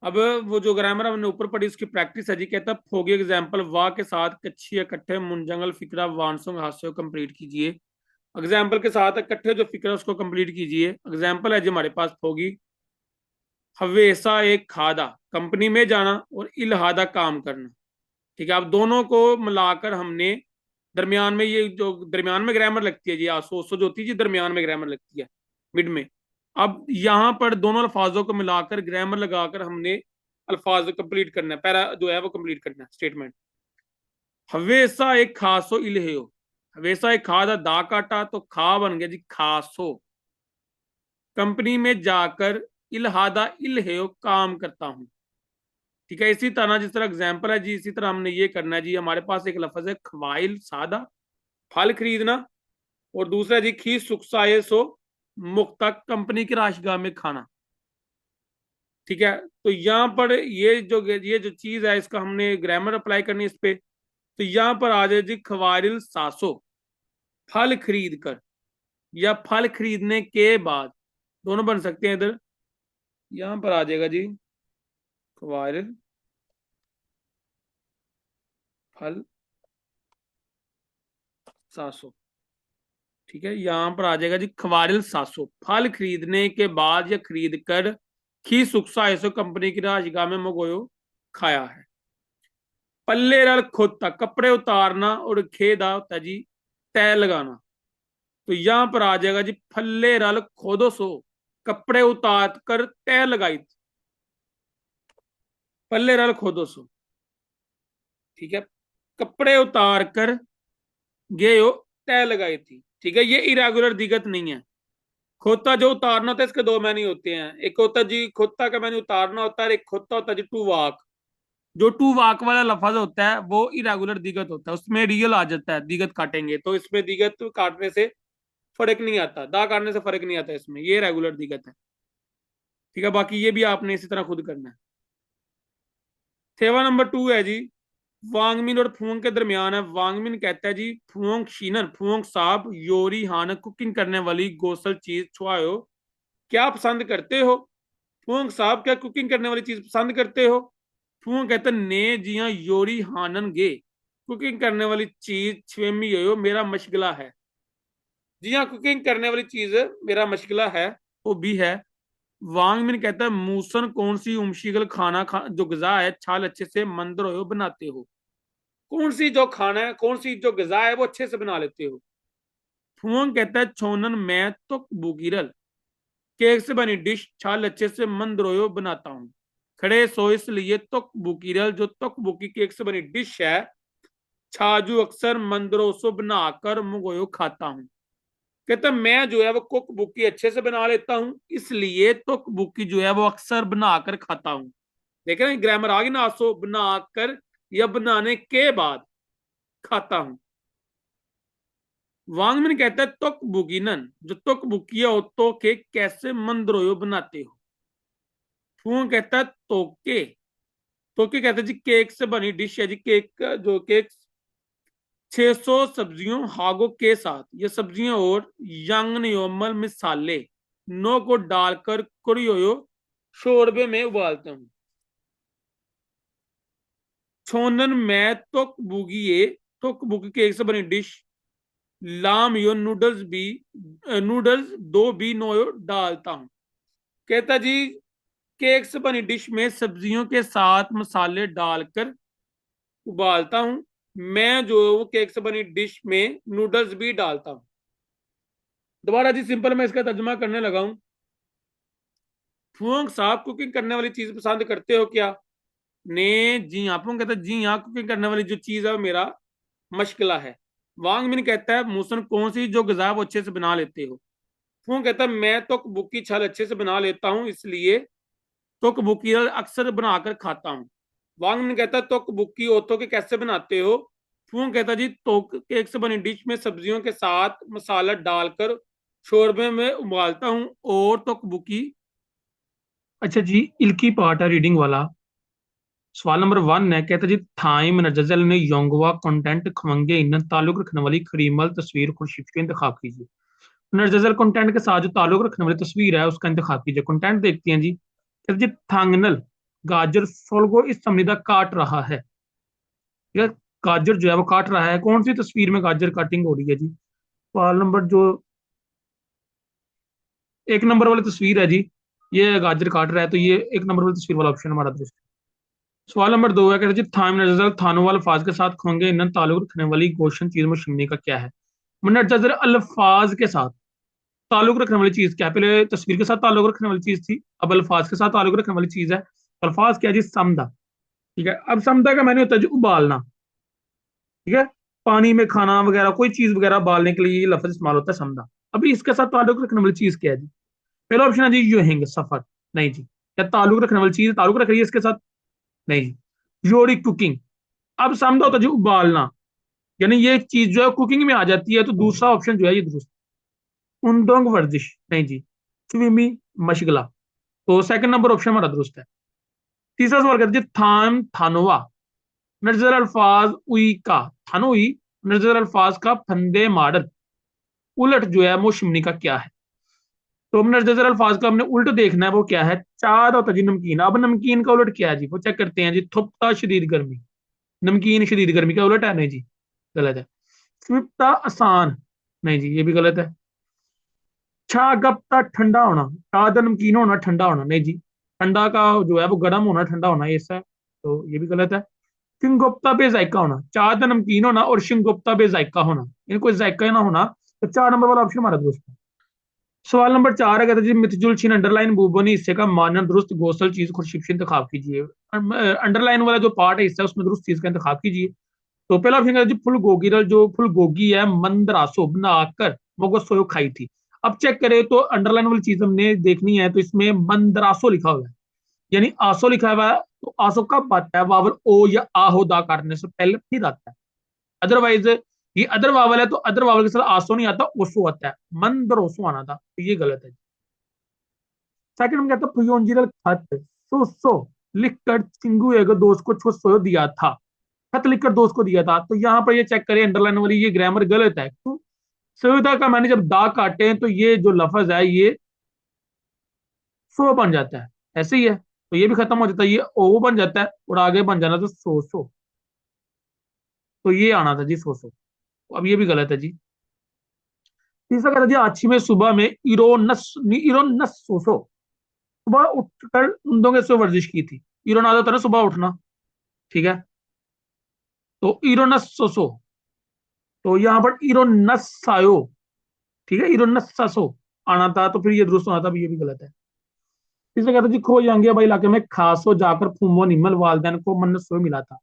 अब वो जो ग्रामर हमने ऊपर पढ़ी उसकी प्रैक्टिस है जी। कहता फोगी एग्जाम्पल वाह के साथ कच्छी इकट्ठे मुंजंगल फिक्रा वानसों हास्य कंप्लीट कीजिए। एग्जाम्पल के साथ इकट्ठे जो फिक्र उसको कंप्लीट कीजिए। एग्जाम्पल है जी हमारे पास फोगी हवेसा एक खादा, कंपनी में जाना, और इल्हादा काम करना। ठीक है, अब दोनों को मिलाकर हमने दरमियान में, ये जो दरमियान में ग्रामर लगती है जी, आसो सो जो होती है जी दरमियान में ग्रामर लगती है, मिड में। अब यहां पर दोनों अल्फाजों को मिलाकर ग्रामर लगाकर हमने अल्फाज कंप्लीट करना है, पैरा जो है वो कंप्लीट करना है स्टेटमेंट। हवेसा एक खासो इल्हेयो, हवेसा एक खादा दा काटा तो खा बन गया जी खासो। कंपनी में जाकर इल्हादा इल्हेयो काम करता हूं। ठीक है, इसी तरह जिस तरह एग्जाम्पल है जी, इसी तरह हमने ये करना है जी। हमारे पास एक लफ्ज है खवाइल सादा, फल खरीदना, और दूसरा जी खी सुखसाये सो मुक्ता, कंपनी की राशगाह में खाना। ठीक है, तो यहाँ पर ये जो चीज है इसका हमने ग्रामर अप्लाई करनी है इस पे। तो यहाँ पर आ जाए जी खवारिल सासो, फल खरीद कर या फल खरीदने के बाद, दोनों बन सकते हैं इधर। यहाँ पर आ जाएगा जी खवारिल फल सासो। ठीक है, यहां पर आ जाएगा जी खवारिल सासो, फल खरीदने के बाद या खरीद कर खी सुखसा ऐसो कंपनी की राजगाह में मगोयो खाया है। पल्ले रल खोता, कपड़े उतारना, और खेदा होता है जी तय लगाना। तो यहां पर आ जाएगा जी फल्ले रल खोदो सो, कपड़े उतार कर तय लगाई थी। पल्ले रल खोदो सो, ठीक है, कपड़े उतार कर गए हो तय लगाई थी। ठीक है, ये इरेगुलर दिगत नहीं है। खोता जो उतारना होता है इसके दो मैनी होते हैं, एक होता है जी खोता का मैनी उतारना होता है, एक खोता होता है जी टू वाक। जो टू वाक वाला लफज होता है वो इरेगुलर दिगत होता है, उसमें रियल आ जाता है दिगत काटेंगे तो। इसमें दिगत काटने से फर्क नहीं आता, दा काटने से फर्क नहीं आता इसमें, ये रेगुलर दिगत है। ठीक है, बाकी ये भी आपने इसी तरह खुद करना है। सेवा नंबर 2 है जी वांगमिन और फुओंग के दरमियान है। वांगमिन कहता है जी फुओंग शीनन, फुओंग साहब योरी हान, कुकिंग करने वाली गोसल चीज छुआयो, क्या पसंद करते हो? फुओंग साहब क्या कुकिंग करने वाली चीज पसंद करते हो? फुओंग कहता ने जी हाँ योरी हानन गे, कुकिंग करने वाली चीज छवेमी यो मेरा मशगला है। जी हाँ, कुकिंग करने वाली चीज मेरा मशगला है, वो भी है। वांगमिन कहता है मूसन कौन सी उमशीगल जो गजा है छाल अच्छे से मंदर हो बनाते हो। कौन सी जो खाना है, कौन सी जो गजा है वो अच्छे से बना लेते हो। फुओंग कहता है छोनन मैं तो बुगिरल, केक से बनी डिश छाल अच्छे से मंदरोयो बनाता हूँ। खड़े सो इसलिए तुक बुकीरल, जो तुक बुकी केक से बनी डिश है छाजू अक्सर मंदरोसो बनाकर मुगोयो खाता हूँ। कहता मैं जो है वो कुक बुकी अच्छे से बना लेता हूँ, इसलिए कुक बुकी जो है वो अक्सर बनाकर खाता हूँ। देख रहे हैं ग्रामर आ गई ना, आसो बनाकर या बनाने के बाद खाता हूं। वांगमिन कहता है तुक बुकीनन, जो तुक बुकिया हो तो के कैसे मंदरोयो बनाते हो। फुओं कहता है तोके, तोके कहते हैं जी केक से बनी डिश है जी। केक जो केक 600 सब्जियों हागो के साथ, ये सब्जियां और यंग न्योमल मिसाले नो को डालकर कुरियोयो शोरबे में उबालता हूं। छोनन मैं तुक बुगिए, तुक बुगी केक से बनी डिश लाम यो नूडल्स भी, नूडल्स दो भी नो डालता हूं। कहता जी केक से बनी डिश में सब्जियों के साथ मसाले डालकर उबालता हूं। मैं जो वो केक से बनी डिश में नूडल्स भी डालता हूं। दोबारा जी सिंपल मैं इसका तर्जुमा करने लगा हूं। फुओंग साहब कुकिंग करने वाली चीज पसंद करते हो क्या? ने जी हाँ, फुओंग कहता जी हाँ, कुकिंग करने वाली जो चीज है वो मेरा मशगला है। वांग मिन कहता है मूसन कौन सी जो गजा वो अच्छे से बना लेते हो। फू कहता है मैं तो बुकी छल अच्छे से बना लेता हूं, इसलिए तो बुकी अक्सर बनाकर खाता हूं। वांग मिन कहता है तो बुकी ओतो के कैसे बनाते हो। फू कहता जी तो केक से बनी डिश में सब्जियों के साथ मसाला डालकर शोरबे में उबालता हूं, और तो बुकी अच्छा जी, इल्की पार्ट है रीडिंग वाला। सवाल नंबर 1 है, कहता जी थाइम नजल ने योंगवा कंटेंट खवंगे इन ताल्लुक रखने वाली खरीमल तस्वीर खुर्शीद का इंतखाब कीजिए। नजल कंटेंट के साथ जो ताल्लुक रखने वाली तस्वीर है उसका इंतखाब कीजिए। कंटेंट देखते हैं जी, कहता जी थांगनल गाजर फल को इस समनिदा काट रहा है। ठीक है, गाजर जो है वो काट रहा है। कौन सी तस्वीर में गाजर काटिंग हो रही है जी? सवाल नंबर जो 1 नंबर वाली तस्वीर है जी, ये गाजर काट रहा है, तो ये 1 नंबर वाली तस्वीर वाला ऑप्शन हमारा दुरुस्त है। सवाल नंबर 2 है, कहते जी थाम नजर थानों वाले अल्फाज के साथ खोंगे इन ताल्लुक रखने वाली गोशन चीज मुशम्मी का क्या है? मुनज्जर अल्फाज के साथ ताल्लुक रखने वाली चीज क्या है? पहले तस्वीर के साथ ताल्लुक रखने वाली चीज थी, अब अल्फाज के साथ ताल्लुक रखने वाली चीज है। अल्फाज क्या है जी? समदा। ठीक है, अब समदा का मैंने होता है जी उबालना। ठीक है, पानी में खाना वगैरह कोई चीज वगैरह उबालने के लिए ये लफ्ज इस्तेमाल होता है समदा। अभी इसके साथ ताल्लुक रखने वाली चीज क्या है जी? पहला ऑप्शन है जी यूहिंग सफर। नहीं जी। क्या ताल्लुक रखने वाली चीज ताल्लुक रख रही है इसके साथ? नहीं जी। योरी कुकिंग। अब समझा होता है जी उबालना, यानी ये चीज जो है कुकिंग में आ जाती है, तो दूसरा ऑप्शन जो है ये दुरुस्त। उंदोंग वर्जिश। नहीं जी। स्विमी मशगला। तो सेकंड नंबर ऑप्शन हमारा दुरुस्त है। तीसरा सवाल कहते हैं जी थान थानोवा नजर अल्फाज उई का थानोई नजर अल्फाज का फंदे माडर उलट जो है वो शिमनी का क्या है? तो हमने नजर अल्फाज का हमने उल्ट देखना है, वो क्या है? चाद होता जी नमकीन। अब नमकीन का उलट क्या है जी? वो चेक करते हैं जी। थुपता शदीद गर्मी। नमकीन शदीद गर्मी का उलट है? नहीं जी, गलत है। स्विफ्ता आसान। नहीं जी, ये भी गलत है। छागप्ता ठंडा होना। छाद नमकीन होना, ठंडा होना। नहीं जी, ठंडा का जो है वो गर्म होना, ठंडा होना, ये ऐसा है, तो ये भी गलत है। शिंगुप्ता बेजायका होना। चाद नमकीन होना और शिंगुप्ता बेजायका होना, इनको कोई जायका ना होना। तो 4 नंबर वाला ऑप्शन हमारा दोस्त है। सवाल नंबर 4 है, कहते जी मितजुल छिन अंडरलाइन बूबोनी हिस्से का मानन दुरुस्त गोसल चीज खुर्शीद से इंतखाब कीजिए। अंडरलाइन वाला जो पार्ट है हिस्सा उसमें दुरुस्त चीज का इंतखाब कीजिए। तो पहला ऑप्शन है जी फुल गोगी जो फुल गोगी है मंदरासो बनाकर मगो सोयो खाई थी। अब चेक करें तो अंडरलाइन वाली चीज हमने देखनी है, तो इसमें मंदरासो लिखा हुआ है, यानी आसो लिखा हुआ है। तो आसो कब आता है? वावल ओ या आहो दा करने से पहले फिर आता है। अदरवाइज ये अदर वावल है, तो अदर वावल के साथ आसो नहीं आता, ओसो आता है। मंदरोसो आना था, तो ये गलत है। सेकंड में कहता है पुयोंजिरल खत सो लिखकर चिंगू एगो दोस्त को छो सोयो दिया था। खत लिखकर दोस्त को दिया था, तो यहाँ पर ये चेक करें अंडरलाइन वाली ये ग्रामर गलत है। क्यों? सुविधा का मैंने जब दा काटे हैं, तो ये जो लफज है ये सो बन जाता है, ऐसे ही है, तो ये भी खत्म हो जाता है, ये ओ बन जाता है और आगे बन जाना तो सो। तो ये आना था जी सो। अब ये भी गलत है जी। तीसरा कहता जी आछी में सुबह में इरोनस सोसो। सुबह उठकर उन से वर्जिश की थी। इरोन आदत है ना सुबह उठना। ठीक है, तो इरोनस सोसो, तो यहाँ पर इरोनस आयो। ठीक है, इरोनस ससो आना था, तो फिर ये दुरुस्त होना था, ये भी गलत है। तीसरा कहता जी खो जाएंगे इलाके में खासो जाकर फूमो निमल वालदेन को मन्नत सो मिला था।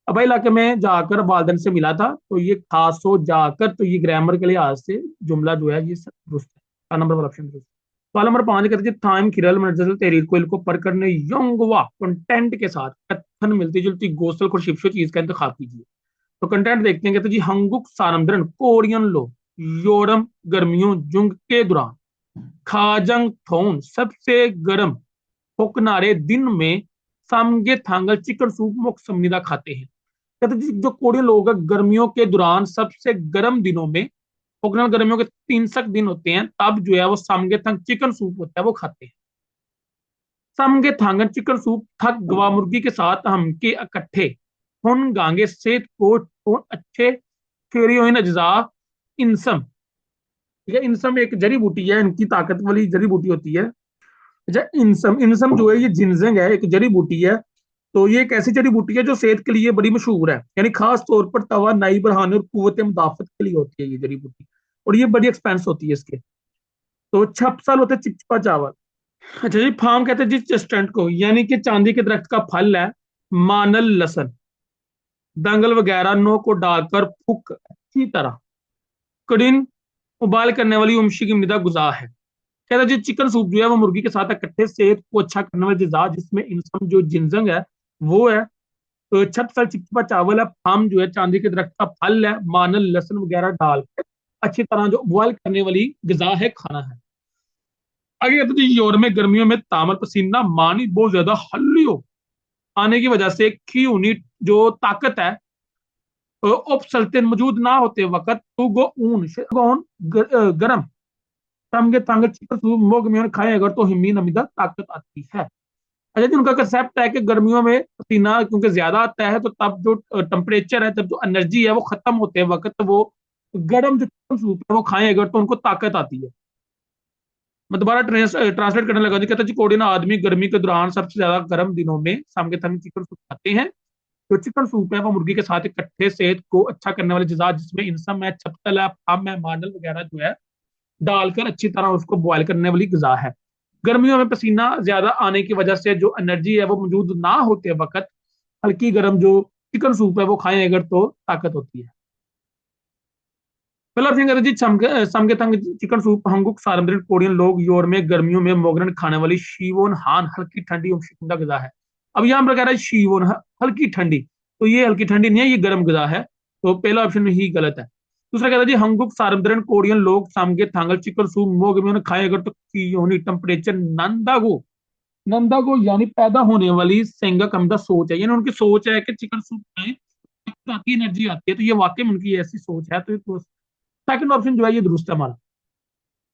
अब इलाके में जाकर वालदेन से मिला था, तो ये खासो जाकर, तो ये ग्रामर के लिहाज से जुमला जो है ये दुरुस्त है। 4 नंबर वाला ऑप्शन दुरुस्त है। सवाल नंबर 5 कहते हैं थाइम खिरल मनजल तहरीर को इनको पर करने योंगवा कंटेंट के साथ कथन मिलती जुलती गोसल और शिवशो चीज का इंतखाब कीजिए। तो कंटेंट देखते हैं, कहते जी हंगुक सानंद्रन कोरियन लो योरम गर्मियों जुंग के दौरान खाजंग थोन सबसे गर्म होकनारे दिन में सामगे थांगल चिकन सूप मुख्य समनिदा खाते हैं। कहते जी जो कोरियन लोग हैं गर्मियों के दौरान सबसे गर्म दिनों में, कोकनल गर्मियों के 3 दिन होते हैं, तब जो है वो सामगे थंग चिकन सूप होता है वो खाते हैं। सामगे थांगन चिकन सूप थक गवा मुर्गी के साथ हम के इकट्ठे हुन गांगे सेत को अच्छे फेरियों अज्जा इंसम। ठीक है, इंसम एक जड़ी बूटी है, इनकी ताकत वाली जड़ी बूटी होती है। अच्छा, इंसम इंसम जो है ये जिनजेंग है, एक जड़ी बूटी है। तो ये एक ऐसी जड़ी बूटी है जो सेहत के लिए बड़ी मशहूर है, यानी खास तौर पर तवा नाई बढ़ाने और कुव्वत मुदाफत के लिए होती है ये जड़ी बूटी, और ये बड़ी एक्सपेंस होती है इसके। तो छपसल होता है चिपचिपा चावल। अच्छा जी, फार्म कहते हैं जिस चेस्टनट को, यानी कि चांदी के दरख्त का फल है, मानल लसन दंगल वगैरह नो को डालकर फूक अच्छी तरह कड़िन उबाल करने वाली उमशी की मृदा गुजा है। कहता है जी चिकन सूप जो है वो मुर्गी के साथ इकट्ठे सेहत को अच्छा करने वाली ग़िज़ा जिसमें इंसान जो जिनजंग है वो है। तो छत सल चिपचिपा चावल है, फार्म जो है चांदी के दरख्त का फल है, मानल लहसुन वगैरह डाल के अच्छी तरह जो बॉयल करने वाली ग़िज़ा है, खाना है। आगे कहते जी यूरोप में गर्मियों में तामर पसीना मानी बहुत ज्यादा हल्लियो आने की वजह से की यूनिट जो ताकत है उपसल्तन मौजूद ना होते वक्त तो गो ऊन गौन गर्म तमगे तंग चिकन सूप मोग में खाए अगर तो हिम्मी नमीदा ताकत आती है। अच्छा जी, उनका कंसेप्ट है कि गर्मियों में पसीना क्योंकि ज्यादा आता है तो तब जो टेम्परेचर है, तब जो एनर्जी है वो खत्म होते वक्त वो गर्म जो चिकन सूप है वो खाएं अगर तो उनको ताकत आती है। मैं दोबारा ट्रांसलेट करने लगा जी, कहता जी कोडियन आदमी गर्मी के दौरान सबसे ज्यादा गर्म दिनों में सामने तंग चिकन सूप खाते हैं। जो चिकन सूप है वो मुर्गी के साथ इकट्ठे सेहत को अच्छा करने वाले जजात जिसमें इंसम है, छपतल है, फम है, मांडल वगैरह जो है डालकर अच्छी तरह उसको बॉयल करने वाली गजा है। गर्मियों में पसीना ज्यादा आने की वजह से जो एनर्जी है वो मौजूद ना होते वक्त हल्की गर्म जो चिकन सूप है वो खाएं अगर तो ताकत होती है। पहला ऑप्शन कहते जी समगे तंग चिकन सूप हंगुक सारंद्रिन कोरियन लोग योर में गर्मियों में मोगरन खाने वाली शीवोन हान हल्की ठंडी और शिकंजा गजा है। अब यहाँ पर कह रहा है शीवोन हल्की ठंडी, तो ये हल्की ठंडी नहीं है, ये गर्म गजा है, तो पहला ऑप्शन ही गलत है। दूसरा कहता है जी हंगुक सारंद्रिन कोरियन लोग सामगे थांगल चिकन सूप मोग में खाए अगर तो की टेम्परेचर नंदा को यानी पैदा होने वाली सेंगा कमदा सोच है, यानी उनकी सोच है कि चिकन सूप खाएं ताकि एनर्जी आती है, तो ये वाकई में उनकी ऐसी सोच है, तो सेकंड ऑप्शन जो है ये दुरुस्त है हमारा।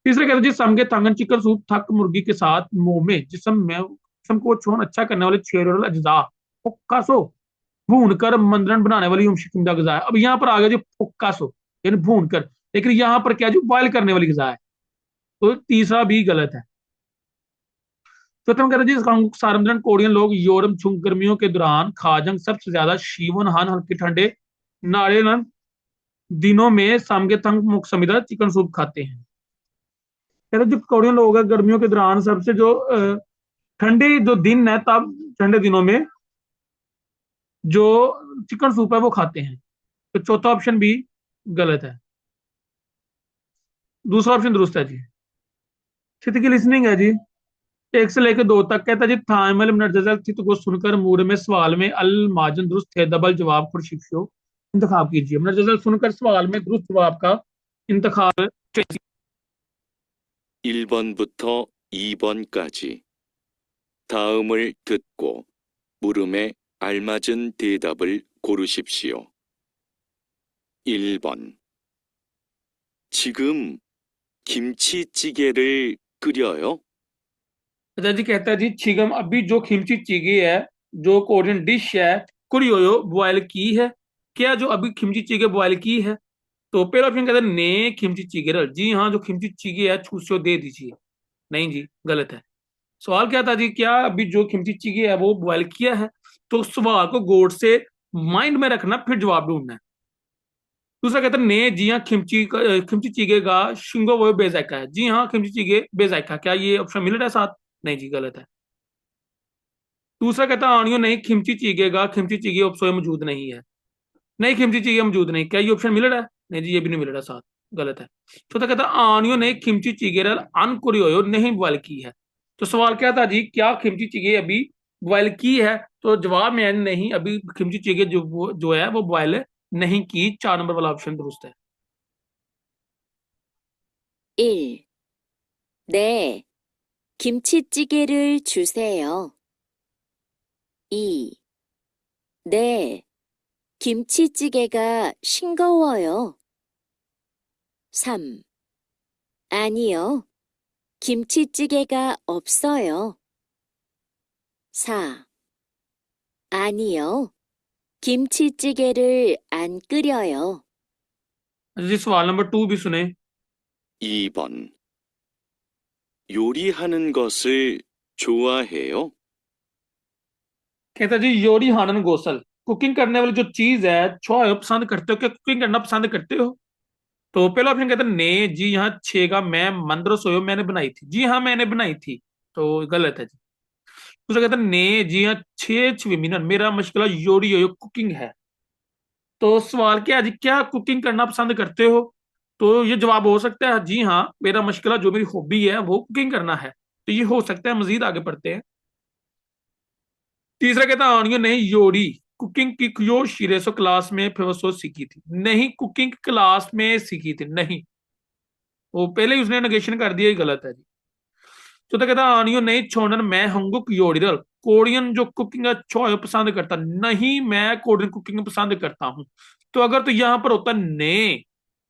तीसरा कहते हैं जी समगे तंगन चिकन सूप थक मुर्गी के साथ मुंह में जिसम को छोन अच्छा करने वाले छेरोल अज्जा फुक्कासो भून कर मंदरन बनाने वाली शिकंजा गजा है। अब यहाँ पर आ गया जी फुक्कासो यानी भून कर, लेकिन यहाँ पर क्या जी बॉयल करने वाली गजा है, तो तीसरा भी गलत है। चौथा कहते हैं जी सारमदन कोरियन लोग यूरोप छुंग गर्मियों के दौरान खाजंग सबसे ज्यादा शीवन हान हल्के ठंडे नारियल दिनों में सामगे तंग मुख समिदा चिकन सूप खाते हैं। कहते हैं जो कोरियन लोग हैं गर्मियों के दौरान सबसे जो ठंडे जो दिन है तब ठंडे दिनों में जो चिकन सूप है वो खाते हैं, तो चौथा ऑप्शन भी गलत है, दूसरा ऑप्शन दुरुस्त है जी। स्थिति की लिसनिंग है जी, एक से लेकर दो तक कहता जी थाइमल मुनज्जल स्थिति को सुनकर मूड में सवाल में अल माजन दुरुस्त थे डबल जवाब खुर्शिफ्यो इंतखाब कीजिए। मुनज्जल सुनकर सवाल में दुरुस्त जवाब का इंतखाब 1번부터 2번까지 다음을 듣고 물음에 알맞은 대답을 고르십시오. 1번. 지금 김치찌개를 끓여요? अच्छा जी, कहता है जी छिगम अभी जो खिमची चीगे है जो कोरियन डिश है कुरियोयो बॉयल की है, क्या जो अभी खिमची चीगे बॉयल की है, तो पहला ऑप्शन कहता है ने खिमची चीगे जी हाँ जो खिमची चीगे है छूसियो दे दीजिए, नहीं जी गलत है। सवाल क्या था जी, क्या अभी जो खिमची चीगे है वो बॉयल किया है, तो सवाल को गौर से माइंड में रखना फिर जवाब ढूंढना है। दूसरा कहता है ने जी हाँ खिमची चीगे का शिंगो वो बेजायका है, जी हाँ खिमची चीगे बेजायका, क्या ये ऑप्शन मिल रहा है साथ, नहीं जी गलत है। दूसरा कहता है आनियो नहीं खिमची चीगेगा खिमची चीगे ऑप्शन मौजूद नहीं है, नहीं खिमची चीगे मौजूद नहीं, क्या ये ऑप्शन मिल रहा है, नहीं जी ये भी नहीं मिल रहा साथ, गलत है। चौथा कहता है आनियो नहीं खिमची चीगे अनकुरियो नहीं बॉयल की है, तो सवाल क्या था जी क्या खिमची चीगे अभी बॉयल की है, तो जवाब में नहीं अभी खिमची चीगे जो है वो बॉयल नहीं की, 4 नंबर वाला ऑप्शन दुरुस्त है। 1. 네, 김치찌개를 주세요. 2. 네, 김치찌개가 싱거워요. 3. 아니요, 김치찌개가 없어요. 4. 아니요, 김치찌개를 안 끓여요. अच्छा जी, सवाल नंबर 2 भी सुने। 2번. 요리하는 것을 좋아해요? कहता जी योरी हानन गोसल कुकिंग करने वाली जो चीज है छो पसंद करते हो, क्या कुकिंग करना पसंद करते हो, तो पहला ऑप्शन कहता है ने जी यहाँ छेगा मैं मंद्र सोयो मैंने बनाई थी, जी हाँ मैंने बनाई थी, तो गलत है जी। दूसरा कहता है ने जी हाँ छे छविमिनन मेरा मुश्किल योरी यो कुकिंग है, तो सवाल क्या है जी क्या कुकिंग करना पसंद करते हो, तो ये जवाब हो सकता है जी हाँ मेरा मुश्किल जो मेरी हॉबी है वो कुकिंग करना है, तो ये हो सकता है। मजीद आगे पढ़ते हैं। तीसरा कहता है आनियो ने योरी कुकिंग की क्यो शिरेसो क्लास में फिर सीखी थी, नहीं कुकिंग क्लास में सीखी थी नहीं, वो पहले ही उसने नेगेशन कर दिया, गलत है जी। चौथा कहता है आनियो नहीं छोड़न मैं हंगुक योड़िरल, कोरियन जो कुकिंग अच्छा पसंद करता नहीं, मैं कोरियन कुकिंग पसंद करता हूं। तो अगर तो यहां पर होता ने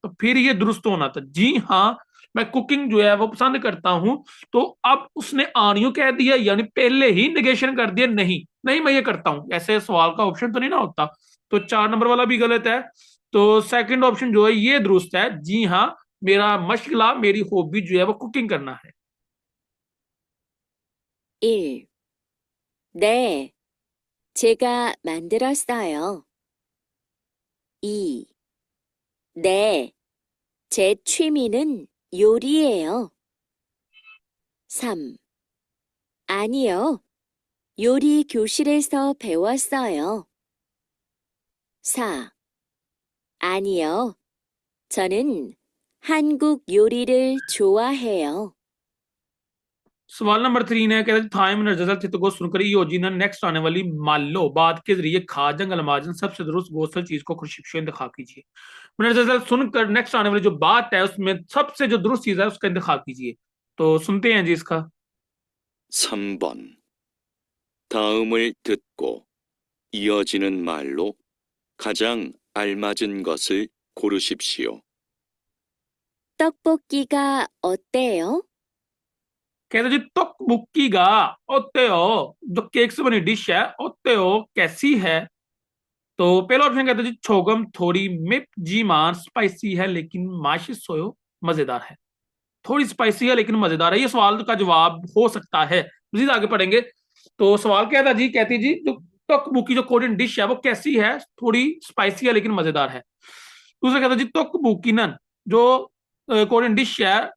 तो फिर ये दुरुस्त होना था, जी हाँ मैं कुकिंग जो है वो पसंद करता हूं। तो अब उसने आनियो कह दिया, यानी पहले ही निगेशन कर दिया, नहीं नहीं मैं ये करता हूं, ऐसे सवाल का ऑप्शन तो नहीं ना होता। तो 4 नंबर वाला भी गलत है। तो सेकंड ऑप्शन जो है ये दुरुस्त है, जी हाँ मेरा मशगला मेरी हॉबी जो है वो कुकिंग करना है। 1. 네, 제가 만들었어요. 2. 네, 제 취미는 요리예요. 3. 아니요, 요리 교실에서 배웠어요. 4. 아니요, 저는 한국 요리를 좋아해요. सवाल नंबर 3 है, कहते थाइम नजर थित को सुनकर योजी ने नेक्स्ट आने वाली मान लो बात के जरिए खाजंग अलमाजन सबसे दुरुस्त गोसल चीज को खुशिक्शो इंतखा कीजिए। नजर सुनकर नेक्स्ट आने वाली जो बात है उसमें सबसे जो दुरुस्त चीज है उसका इंतखा कीजिए। तो सुनते हैं जी इसका। 3번. 다음을 듣고 이어지는 말로 가장 알맞은 것을 고르십시오. 떡볶이가 어때요? कहते जी तोकबुकी गा ओते हो, जो केक से बनी डिश है ओते हो कैसी है। तो पहला ऑप्शन कहते जी छोगम थोड़ी मिप जी मान स्पाइसी है लेकिन माशिस सोयो मजेदार है। थोड़ी स्पाइसी है लेकिन मजेदार है, ये सवाल का जवाब हो सकता है। मजीद आगे पढ़ेंगे। तो सवाल क्या था जी, कहती जी जो तोकबुकी जो कोरियन डिश है वो कैसी है, थोड़ी स्पाइसी है लेकिन मजेदार है। दूसरा कहता जी तोकबुकी नन जो कोरियन डिश है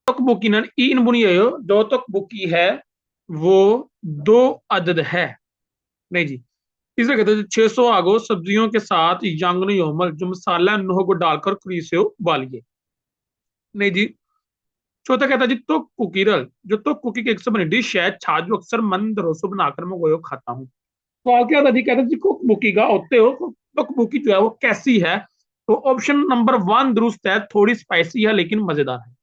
तोकबुकीनन इन बुनियो जो तोकबुकी है वो 2 अदद है। नहीं जी। तीसरा कहते हैं 600 आगो सब्जियों के साथ यांगन योमल जो मसाला नोह को डालकर क्रीसे उबालिए। नहीं जी। चौथा कहता है जी तो कुकीरल जो तो कुकी की एक से बनी डिश है छाछ जो अक्सर मंद रोसो बनाकर मैं वो खाता हूँ। तो क्या था जी, कहते हैं जी कुक बुकी का होते हो कुक बुकी जो है वो कैसी है। तो ऑप्शन नंबर 1 दुरुस्त है, थोड़ी स्पाइसी है लेकिन मजेदार है।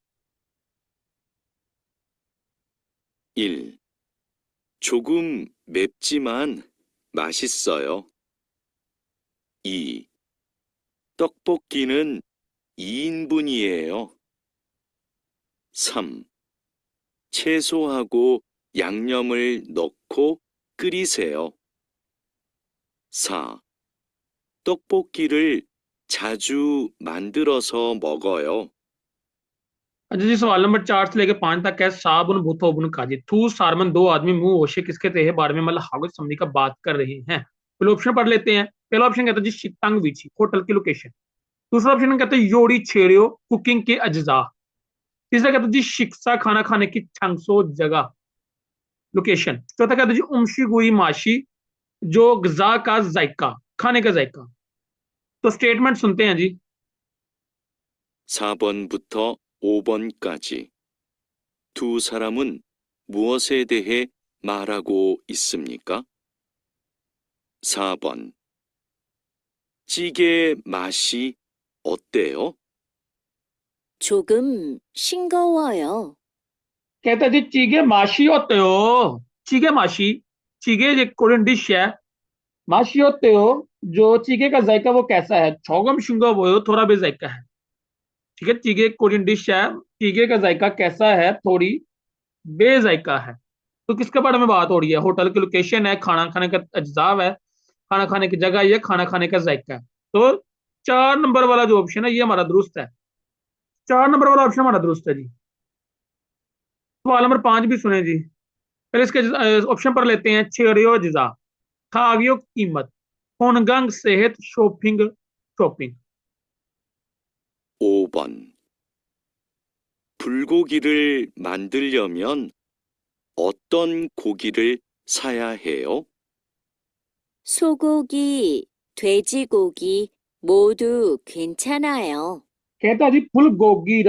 1. 조금 맵지만 맛있어요. 2. 떡볶이는 2인분이에요. 3. 채소하고 양념을 넣고 끓이세요. 4. 떡볶이를 자주 만들어서 먹어요. अच्छा जी, सवाल नंबर 4 से लेकर 5 तक है। साबुन बुथोबुन काजी थू सारमन दो आदमी मुंह ओशे किसके थे बारे में मतलब हागुत समझी का बात कर रहे हैं। पहले ऑप्शन पढ़ लेते हैं। पहला ऑप्शन कहता है जी शितांग विची होटल की लोकेशन। दूसरा ऑप्शन कहता है योड़ी छेड़ियो कुकिंग के अज्जा। तीसरा कहता है जी शिक्षा खाना खाने की छंगसो जगह लोकेशन। चौथा कहता है जी उमशी गुई माशी जो गजा का जायका खाने का जायका। तो स्टेटमेंट सुनते हैं जी। 4번부터 5번까지 두 사람은 무엇에 대해 말하고 있습니까? 4번. 찌개 맛이 어때요? 조금 싱거워요. कहता है जी चीगे माशी होते हो। चीगे माशी, चीगे एक कोरियन डिश है। माशी होते हो जो चीगे का जायका वो कैसा है, छोगम शुंगा वो थोड़ा भी जायका है। ठीक है, चीगे एक कोरियन डिश है, चीगे का जायका कैसा है, थोड़ी बेजायका है। तो किसके बारे में बात हो रही है, होटल की लोकेशन है, खाना खाने का अज्जाव है, खाना खाने की जगह, ये खाना खाने का जायका है। तो 4 नंबर वाला जो ऑप्शन है ये हमारा दुरुस्त है। 4 नंबर वाला ऑप्शन हमारा दुरुस्त है जी। सवाल नंबर 5 भी सुने जी। पहले इसके ऑप्शन पर लेते हैं। छेड़ियो जिजा खागियो कीमत होनगंग सेहत शॉपिंग शॉपिंग। 5번. 불고기를 만들려면 어떤 고기를 사야 해요? 소고기, 돼지고기 모두 괜찮아요. कहता जी फुल गोगी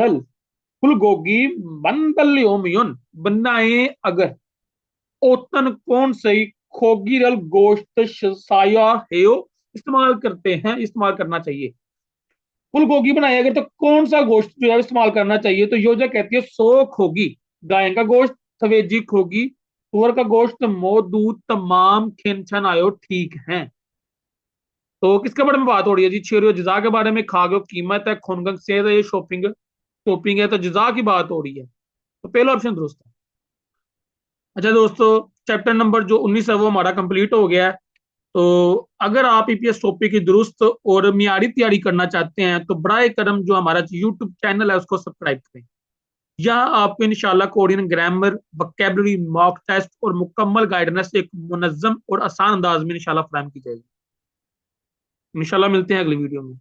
बंदल्योमियन बनाए अगर ओतन कौन सही खोगीरल गोश्त साया हेयो इस्तेमाल करते हैं, इस्तेमाल करना चाहिए। फुल गोगी बनाए अगर तो कौन सा गोश्त जो है इस्तेमाल करना चाहिए। तो योजा कहती है सो खोगी गाय का गोश्त थवेजी खोगी सूअर का गोश्त मो दूध तमाम खिन छन आयो ठीक है। तो किसके बारे में बात हो रही है जी? शेर जजा के बारे में। खा गयो कीमत है, खुनगंग से है, ये शॉपिंग शॉपिंग है, तो जजा की बात हो रही है। तो पहला ऑप्शन दुरुस्त है। अच्छा दोस्तों, चैप्टर नंबर जो 19 है वो हमारा कंप्लीट हो गया है। तो अगर आप ईपीएस टॉपिक की दुरुस्त और मियारी तैयारी करना चाहते हैं तो बराए करम जो हमारा यूट्यूब चैनल है उसको सब्सक्राइब करें। यहाँ आपको इंशाल्लाह Korean grammar, vocabulary, mock test और मुकम्मल गाइडेंस एक मुनज्जम और आसान अंदाज में इंशाल्लाह फराहम की जाएगी। इंशाल्लाह मिलते हैं अगली वीडियो में।